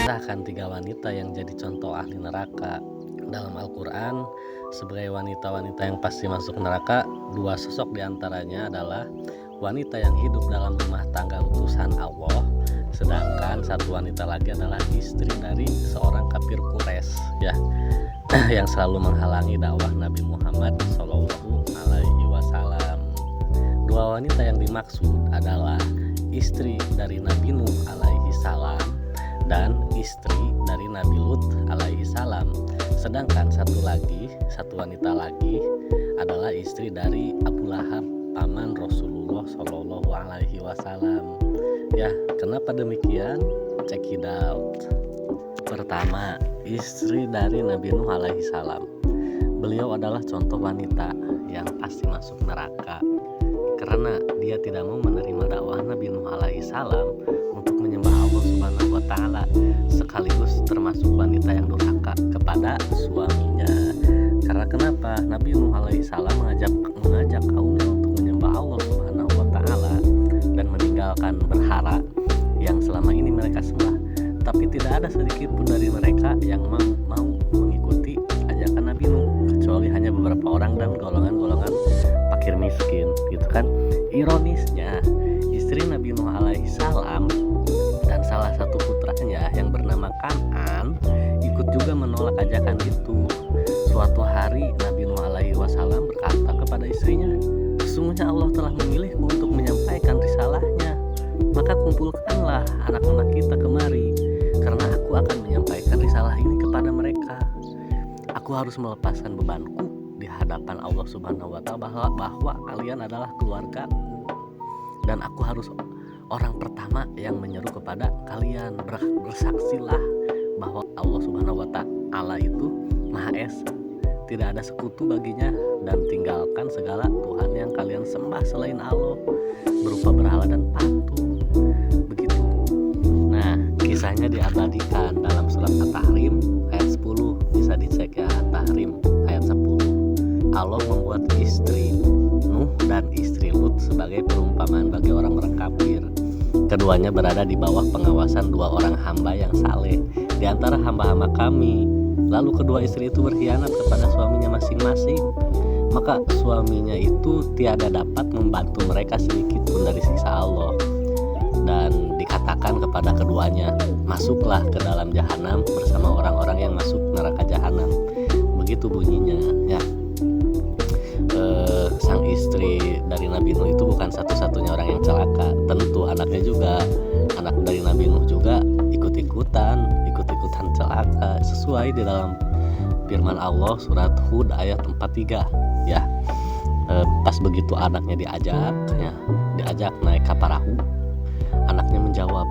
Bahkan tiga wanita yang jadi contoh ahli neraka dalam Al-Quran sebagai wanita-wanita yang pasti masuk neraka. Dua sosok diantaranya adalah wanita yang hidup dalam rumah tangga utusan Allah, sedangkan satu wanita lagi adalah istri dari seorang kafir Quraisy ya, yang selalu menghalangi dakwah Nabi Muhammad Shallallahu Alaihi Wasallam. Dua wanita yang dimaksud adalah istri dari Nabi Nuh alaihi salam dan istri dari Nabi Lut alaihi salam. Sedangkan satu wanita lagi adalah istri dari Abu Lahab, paman Rasulullah Shallallahu Alaihi Wasallam. Ya, kenapa demikian? Check it out. Pertama, istri dari Nabi Nuh alaihi salam. Beliau adalah contoh wanita yang pasti masuk neraka karena dia tidak mau menerima dakwah Nabi Nuh alaihi salam untuk menyembah Allah Subhanahu wa taala, sekaligus termasuk wanita yang durhaka kepada suaminya. Karena kenapa? Nabi Nuh alaihi salam mengajak kaumnya untuk menyembah Allah Subhanahu wa taala dan meninggalkan berhala yang selama ini mereka sembah. Tapi tidak ada sedikit pun dari mereka yang mau mengikuti ajakan Nabi Nuh, kecuali hanya beberapa orang dan golongan-golongan fakir miskin gitu kan. Ironisnya, istri Nabi Nuh alaihi salam dan salah satu putranya yang bernama Kan'an ikut juga menolak ajakan itu. Suatu hari Nabi Nuh alaihi wasallam berkata kepada istrinya, "Sesungguhnya Allah telah memilihku untuk menyampaikan risalahnya, maka kumpulkanlah anak-anak kita kemari, karena aku akan menyampaikan risalah ini kepada mereka. Aku harus melepaskan bebanku di hadapan Allah Subhanahu wa taala bahwa kalian adalah keluargaku, dan aku harus orang pertama yang menyeru kepada kalian, bersaksilah bahwa Allah Subhanahu wa taala itu Maha Esa, tidak ada sekutu baginya, dan tinggalkan segala Tuhan yang kalian sembah selain Allah berupa berhala dan patung." Begitu. Nah, kisahnya diabadikan dalam surat At-Tahrim ayat 10, bisa dicek ya, At-Tahrim ayat 10. Allah membuat istri Nuh dan istri Lut sebagai perumpamaan bagi orang-orang kafir. Keduanya berada di bawah pengawasan dua orang hamba yang saleh di antara hamba-hamba kami. Lalu kedua istri itu berkhianat kepada suaminya masing-masing, maka suaminya itu tiada dapat membantu mereka sedikit pun dari siksa Allah. Dan dikatakan kepada keduanya, "Masuklah ke dalam jahanam bersama orang-orang yang masuk neraka jahanam." Begitu bunyinya ya. Sang istri dari Nabi Nuh itu bukan satu-satunya orang yang celaka. Tentu anaknya juga, anak dari Nabi Nuh juga ikut-ikutan celaka, sesuai di dalam firman Allah surat Hud ayat 43 ya. Pas begitu anaknya diajak naik ke perahu, anaknya menjawab,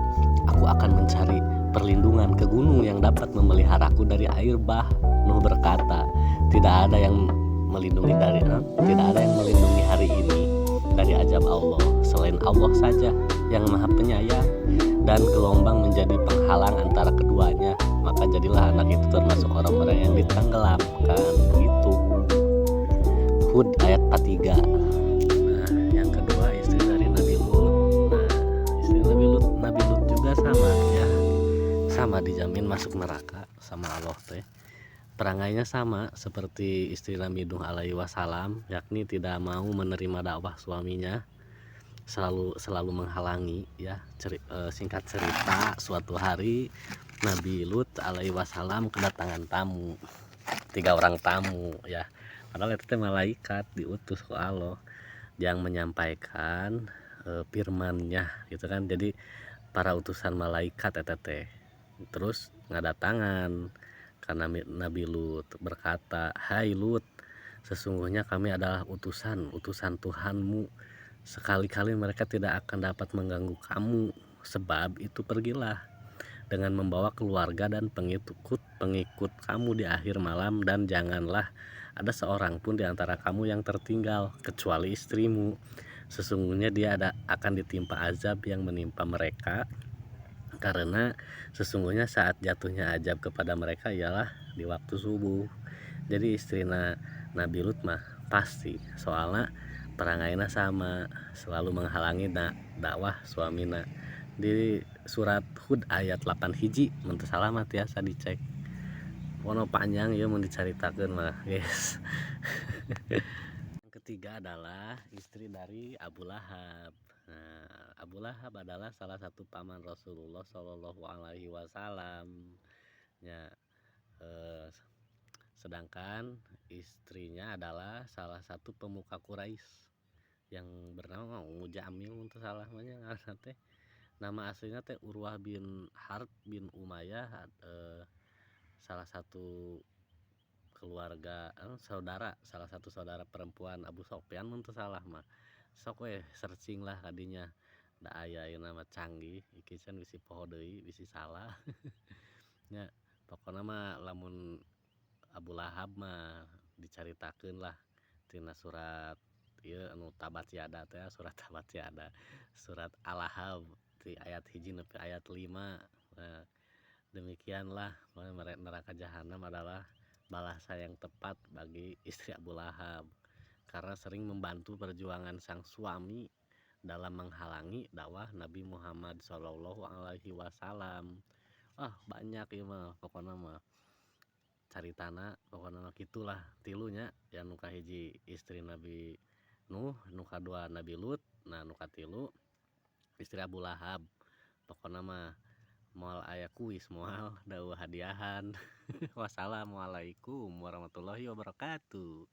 "Aku akan mencari perlindungan ke gunung yang dapat memeliharaku dari air bah." Nuh berkata, tidak ada yang melindungi hari ini dari azab Allah selain Allah saja yang Maha Penyayang, dan gelombang menjadi penghalang antara keduanya, maka jadilah anak itu termasuk orang-orang yang ditenggelamkan. Begitu Hud ayat 43. Nah, yang kedua istri dari Nabi Lut. Nah, istri Nabi Lut juga sama ya, sama dijamin masuk neraka sama Allah teh. Perangainya sama seperti istri Nabi Nuh alaihi wasallam, yakni tidak mau menerima dakwah suaminya, selalu menghalangi ya. Singkat cerita, suatu hari Nabi Lut alaihi wasallam kedatangan tamu, 3 orang tamu ya. Padahal itu malaikat diutus ke Allah yang menyampaikan firman-Nya gitu kan. Jadi para utusan malaikat teh terus ngadatangan. Karena Nabi Lut berkata, "Hai Lut, sesungguhnya kami adalah utusan Tuhanmu. Sekali-kali mereka tidak akan dapat mengganggu kamu. Sebab itu pergilah dengan membawa keluarga dan pengikut kamu di akhir malam, dan janganlah ada seorang pun di antara kamu yang tertinggal kecuali istrimu. Sesungguhnya dia akan ditimpa azab yang menimpa mereka, karena sesungguhnya saat jatuhnya azab kepada mereka ialah di waktu subuh." Jadi istri Nabi Lut mah pasti, soalnya perangaina sama, selalu menghalangi dakwah suamina. Di surat Hud ayat 8 hiji mun teu salah mah tiasa dicek. Pokona panjang ya mun dicaritakeun mah guys. Yang ketiga adalah istri dari Abu Lahab. Nah, Abu Lahab adalah salah satu paman Rasulullah Shallallahu Alaihi Wasallam. Ya, sedangkan istrinya adalah salah satu pemuka Quraisy yang bernama Ummu Jamil untuk salah namanya teh. Nama aslinya teh Urwah bin Harb bin Umayyah, salah satu keluarga salah satu saudara perempuan Abu Sofyan mun teu salah mah. Sok we searching lah kadinya. Da aya nama canggih, iki can bisi poho deui, bisi salah. Nya pokona mah lamun Abu Lahab mah dicaritakeun lah tina surat ieu anu Tabat Yada teh, surat Tabat Yada, surat Al-Lahab di ayat 1 nepi ayat 5. Nah, demikianlah neraka jahanam adalah balasan yang tepat bagi istri Abu Lahab karena sering membantu perjuangan sang suami dalam menghalangi dakwah Nabi Muhammad Shallallahu Alaihi Wasallam. Banyak ya mah pokoknya mah caritana pokoknya mah gitulah tilunya yang nuka hiji istri Nabi Nuh, nuka dua Nabi Lut, nah nuka tilu istri Abu Lahab. Pokoknya mah moal aya kuis moal dawa hadiahan. Wassalamualaikum warahmatullahi wabarakatuh.